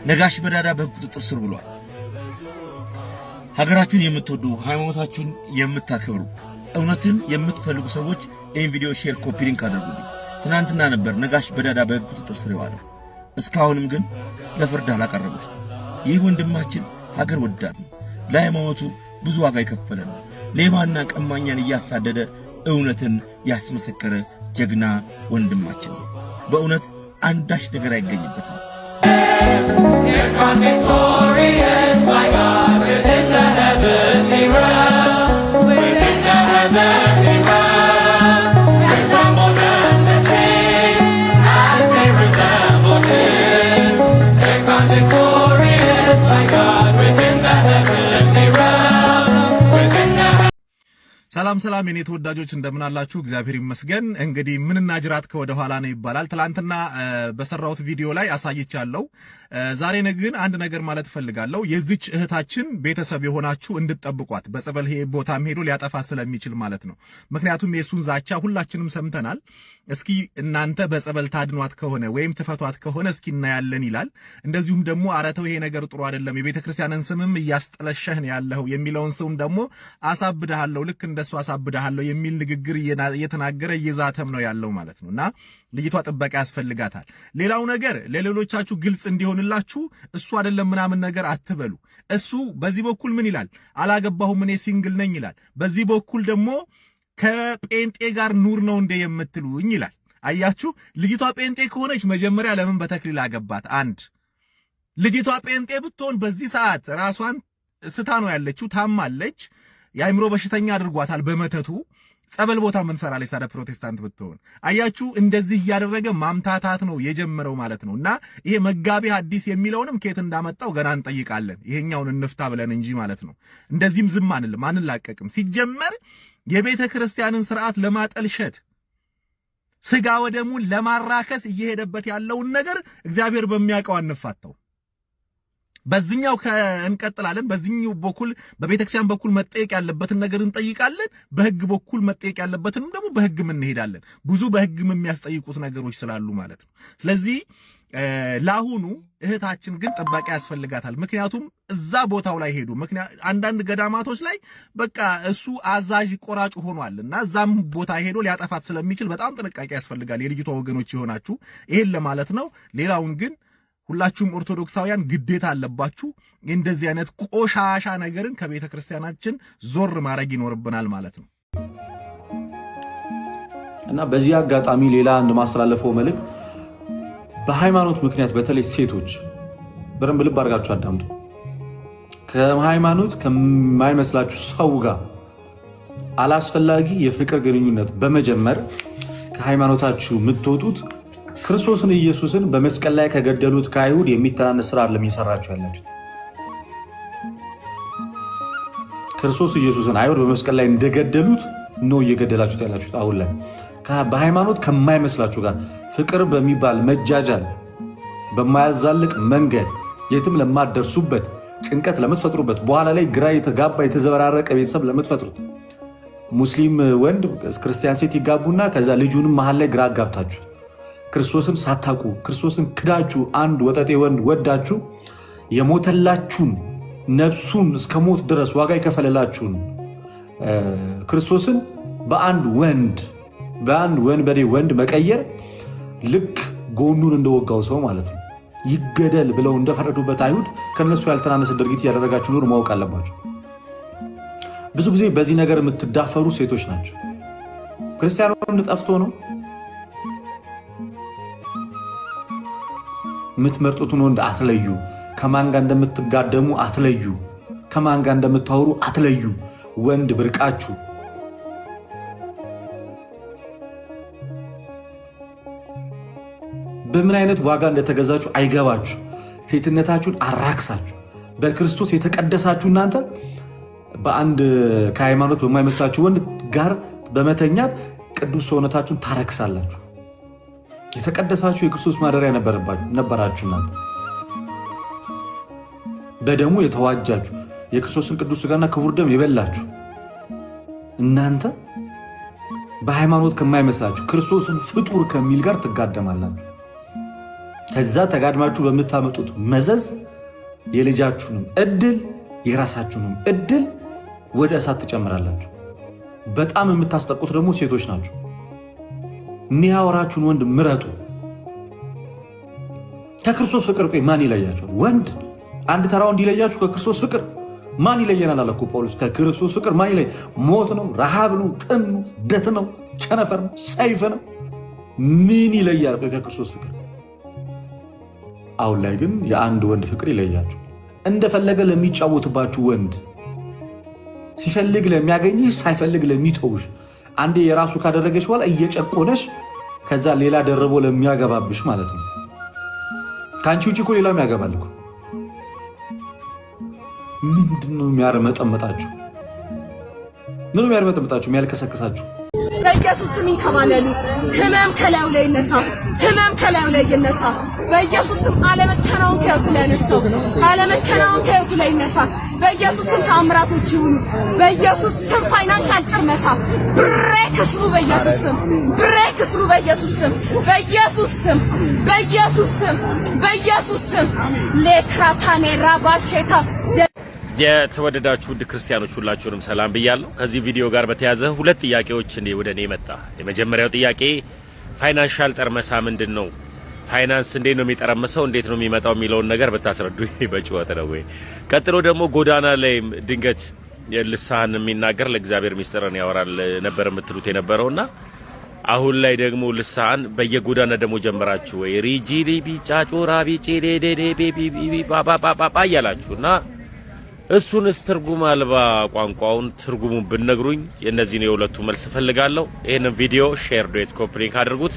ነጋሽ በዳዳ በሕግ ቁጥጥር ስር ውሏል። ሀገራችሁን የምትወዱ ሃይማኖታችሁን የምታከብሩ እውነትን የምትፈልጉ ሰዎች ይህን ቪዲዮ ሼር፣ ኮፒ ሊንክ አድርጉልኝ። ትናንትና ነበር ነጋሽ በዳዳ በሕግ ቁጥጥር ስር የዋለው። እስካሁንም ግን ለፍርድ አላቀረቡትም። ይህ ወንድማችን ሀገር ወዳድ ነው። ለሃይማኖቱ ብዙ ዋጋ የከፈለ ነው። ሌባና ቀማኛን እያሳደደ እውነትን ያስመሰከረ ጀግና ወንድማችን ነው። በእውነት አንዳች ነገር አይገኝበትም። ሰላም ሰላም የኔ ተወዳጆች እንደምን አላችሁ? እግዚአብሔር ይመስገን። እንግዲህ ምንና ጅራት ከወደ ኋላ ነው ይባላል። ትላንትና በሰራሁት ቪዲዮ ላይ አሳይቻለሁ። ዛሬ ግን አንድ ነገር ማለት እፈልጋለሁ። የዚች እህታችን ቤተሰብ የሆናችሁ እንድትጠብቋት፣ በጸበል ቦታም ሄዶ ሊያጠፋ ስለሚችል ማለት ነው። ምክንያቱም የሱን ዛቻ ሁላችንም ሰምተናል። እስኪ እናንተ በጸበል ታድኗት ከሆነ ወይም ትፈቷት ከሆነ እስኪ እናያለን ይላል። እንደዚሁም ደግሞ አረተው ይሄ ነገር ጥሩ አይደለም፣ የቤተ ክርስቲያንን ስምም እያስጠለሸህ ነው ያለው የሚለውን ሰውም ደግሞ አሳብደሃለሁ፣ ልክ እንደሱ አሳብደሃለሁ የሚል ንግግር እየተናገረ እየዛተም ነው ያለው ማለት ነውና ልጅቷ ጥበቃ ያስፈልጋታል። ሌላው ነገር ለሌሎቻችሁ ግልጽ እንዲሆንላችሁ እሱ አይደለም ምናምን ነገር አትበሉ። እሱ በዚህ በኩል ምን ይላል? አላገባሁም እኔ ሲንግል ነኝ ይላል። በዚህ በኩል ደግሞ ከጴንጤ ጋር ኑር ነው እንደ የምትሉኝ ይላል። አያችሁ፣ ልጅቷ ጴንጤ ከሆነች መጀመሪያ ለምን በተክሊል አገባት? አንድ ልጅቷ ጴንጤ ብትሆን በዚህ ሰዓት ራሷን ስታ ነው ያለችው፣ ታማለች። የአእምሮ በሽተኛ አድርጓታል በመተቱ። ጸበል ቦታ ምን ሰራለች ታዲያ ፕሮቴስታንት ብትሆን? አያችሁ፣ እንደዚህ እያደረገ ማምታታት ነው የጀመረው ማለት ነው። እና ይሄ መጋቢ ሐዲስ የሚለውንም ከየት እንዳመጣው ገና እንጠይቃለን። ይሄኛውን እንፍታ ብለን እንጂ ማለት ነው። እንደዚህም ዝም አንልም፣ አንላቀቅም። ሲጀመር የቤተ ክርስቲያንን ስርዓት ለማጠልሸት ስጋ ወደሙን ለማራከስ እየሄደበት ያለውን ነገር እግዚአብሔር በሚያውቀው አንፋታው። በዚህኛው እንቀጥላለን። በዚህኛው በኩል በቤተክርስቲያን በኩል መጠየቅ ያለበትን ነገር እንጠይቃለን። በህግ በኩል መጠየቅ ያለበትንም ደግሞ በህግም እንሄዳለን። ብዙ በህግም የሚያስጠይቁት ነገሮች ስላሉ ማለት ነው። ስለዚህ ለአሁኑ እህታችን ግን ጥበቃ ያስፈልጋታል። ምክንያቱም እዛ ቦታው ላይ ሄዱ። አንዳንድ ገዳማቶች ላይ በቃ እሱ አዛዥ ቆራጭ ሆኗልና እዛም ቦታ ሄዶ ሊያጠፋት ስለሚችል በጣም ጥንቃቄ ያስፈልጋል። የልጅቷ ወገኖች የሆናችሁ ይሄን ለማለት ነው። ሌላውን ግን ሁላችሁም ኦርቶዶክሳውያን ግዴታ አለባችሁ። እንደዚህ አይነት ቆሻሻ ነገርን ከቤተ ክርስቲያናችን ዞር ማድረግ ይኖርብናል ማለት ነው። እና በዚህ አጋጣሚ ሌላ አንድ ማስተላለፈው መልእክት በሃይማኖት ምክንያት በተለይ ሴቶች በደንብ ልብ አድርጋችሁ አዳምጡ። ከሃይማኖት ከማይመስላችሁ ሰው ጋር አላስፈላጊ የፍቅር ግንኙነት በመጀመር ከሃይማኖታችሁ የምትወጡት ክርስቶስን ኢየሱስን በመስቀል ላይ ከገደሉት ከአይሁድ የሚተናነስ ስራ አይደለም እየሰራችሁ ያላችሁት። ክርስቶስ ኢየሱስን አይሁድ በመስቀል ላይ እንደገደሉት ነው እየገደላችሁት ያላችሁት። አሁን ላይ በሃይማኖት ከማይመስላችሁ ጋር ፍቅር በሚባል መጃጃል በማያዛልቅ መንገድ የትም ለማትደርሱበት ጭንቀት ለምትፈጥሩበት በኋላ ላይ ግራ የተጋባ የተዘበራረቀ ቤተሰብ ለምትፈጥሩት ሙስሊም ወንድ ክርስቲያን ሴት ይጋቡና ከዛ ልጁንም መሃል ላይ ግራ አጋብታችሁት ክርስቶስን ሳታቁ ክርስቶስን ክዳችሁ አንድ ወጠጤ ወንድ ወዳችሁ የሞተላችሁን ነፍሱን እስከ ሞት ድረስ ዋጋ የከፈለላችሁን ክርስቶስን በአንድ ወንበዴ ወንድ መቀየር ልክ ጎኑን እንደወጋው ሰው ማለት ነው። ይገደል ብለው እንደፈረዱበት አይሁድ ከነሱ ያልተናነሰ ድርጊት እያደረጋችሁ ኖር ማወቅ አለባችሁ። ብዙ ጊዜ በዚህ ነገር የምትዳፈሩ ሴቶች ናቸው። ክርስቲያኑ ወንድ ጠፍቶ ነው የምትመርጡትን ወንድ አትለዩ። ከማን ጋር እንደምትጋደሙ አትለዩ። ከማን ጋር እንደምታወሩ አትለዩ። ወንድ ብርቃችሁ። በምን አይነት ዋጋ እንደተገዛችሁ አይገባችሁ። ሴትነታችሁን አራክሳችሁ በክርስቶስ የተቀደሳችሁ እናንተ በአንድ ከሃይማኖት በማይመስላችሁ ወንድ ጋር በመተኛት ቅዱስ ሰውነታችሁን ታረክሳላችሁ። የተቀደሳችሁ የክርስቶስ ማደሪያ ነበራችሁ። እናንተ በደሙ የተዋጃችሁ የክርስቶስን ቅዱስ ሥጋና ክቡር ደም የበላችሁ እናንተ በሃይማኖት ከማይመስላችሁ ክርስቶስን ፍጡር ከሚል ጋር ትጋደማላችሁ። ከዛ ተጋድማችሁ በምታመጡት መዘዝ የልጃችሁንም እድል የራሳችሁንም እድል ወደ እሳት ትጨምራላችሁ። በጣም የምታስጠቁት ደግሞ ሴቶች ናቸው። የሚያወራችሁን ወንድ ምረጡ። ከክርስቶስ ፍቅር ቆይ ማን ይለያችኋል? ወንድ አንድ ተራው እንዲለያችሁ ከክርስቶስ ፍቅር ማን ይለየናል አለ እኮ ጳውሎስ። ከክርስቶስ ፍቅር ማን ይለይ? ሞት ነው? ረሃብ ነው? ጥም ነው? ስደት ነው? ቸነፈር ነው? ሰይፍ ነው? ምን ይለያል ከክርስቶስ ፍቅር? አሁን ላይ ግን የአንድ ወንድ ፍቅር ይለያችሁ። እንደፈለገ ለሚጫወትባችሁ ወንድ፣ ሲፈልግ ለሚያገኝሽ፣ ሳይፈልግ ለሚተውሽ፣ አንዴ የራሱ ካደረገች በኋላ እየጨቆነሽ ከዛ ሌላ ደርቦ ለሚያገባብሽ ማለት ነው። ከአንቺ ውጭ እኮ ሌላም ያገባል እኮ። ምንድነው የሚያርመጠመጣችሁ? ምንም የሚያርመጠመጣችሁ የሚያልከሰክሳችሁ? በኢየሱስ ስም ይንከባለሉ። ህመም ከላዩ ላይ ይነሳ። ህመም ከላዩ ላይ ይነሳ። በኢየሱስ ስም አለመከናወን ከህይወቱ ላይ ይነሳ። አለመከናወን ከህይወቱ ላይ ይነሳ። በኢየሱስ ስም ተአምራቶች ይሁኑ። በኢየሱስ ስም ፋይናንሻል ጥርመሳ ብሬክ ስሩ። በኢየሱስ ስም ብሬክ ስሩ። በኢየሱስ ስም በኢየሱስ ስም በኢየሱስ ስም በኢየሱስ ስም ለክራታኔ ራባሼታ የተወደዳችሁ ውድ ክርስቲያኖች ሁላችሁንም ሰላም ብያለሁ። ከዚህ ቪዲዮ ጋር በተያያዘ ሁለት ጥያቄዎች ወደ እኔ መጣ። የመጀመሪያው ጥያቄ ፋይናንሻል ጠርመሳ ምንድን ነው? ፋይናንስ እንዴት ነው የሚጠረመሰው? እንዴት ነው የሚመጣው የሚለውን ነገር ብታስረዱኝ በጭወት ነው ወይ? ቀጥሎ ደግሞ ጎዳና ላይ ድንገት የልሳን የሚናገር ለእግዚአብሔር ሚስጥርን ያወራል ነበር የምትሉት የነበረውና አሁን ላይ ደግሞ ልሳን በየጎዳና ደግሞ ጀመራችሁ ወይ? ሪጂሪ ቢጫ ጮራ ቢጪ ዴዴ ቤቢ ባባባባ ያላችሁና እሱንስ ትርጉም አልባ ቋንቋውን ትርጉሙን ብነግሩኝ የነዚህን የሁለቱ መልስ ፈልጋለሁ። ይሄንን ቪዲዮ ሼር ዶት ኮፒ ሊንክ አድርጉት።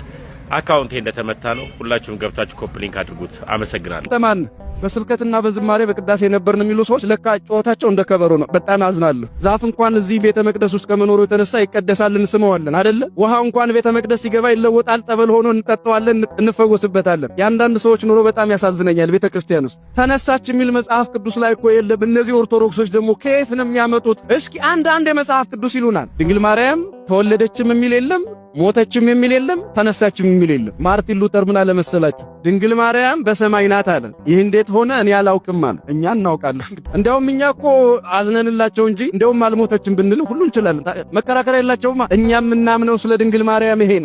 አካውንቴ እንደተመታ ነው። ሁላችሁም ገብታችሁ ኮፒ ሊንክ አድርጉት። አመሰግናለሁ። ተማን በስብከትና በዝማሬ በቅዳሴ ነበርን የሚሉ ሰዎች ለካ ጨዋታቸው እንደከበሮ ነው። በጣም አዝናለሁ። ዛፍ እንኳን እዚህ ቤተ መቅደስ ውስጥ ከመኖሩ የተነሳ ይቀደሳል፣ እንስመዋለን አይደለ? ውሃ እንኳን ቤተ መቅደስ ሲገባ ይለወጣል፣ ጠበል ሆኖ እንጠጣዋለን፣ እንፈወስበታለን። የአንዳንድ ሰዎች ኑሮ በጣም ያሳዝነኛል። ቤተ ክርስቲያን ውስጥ ተነሳች የሚል መጽሐፍ ቅዱስ ላይ እኮ የለም። እነዚህ ኦርቶዶክሶች ደግሞ ከየት ነው የሚያመጡት? እስኪ አንድ የመጽሐፍ ቅዱስ ይሉናል። ድንግል ማርያም ተወለደችም የሚል የለም፣ ሞተችም የሚል የለም፣ ተነሳችም የሚል የለም። ማርቲን ሉተር ምን አለ መሰላችሁ? ድንግል ማርያም በሰማይ ናት አለ። ይህ እንዴት ሆነ? እኔ አላውቅም አለ። እኛ እናውቃለን። እንዲያውም እኛ እኮ አዝነንላቸው እንጂ እንዲያውም አልሞተችም ብንል ሁሉ እንችላለን። መከራከሪያ የላቸውማ። እኛ የምናምነው ስለ ድንግል ማርያም ይሄ ነው።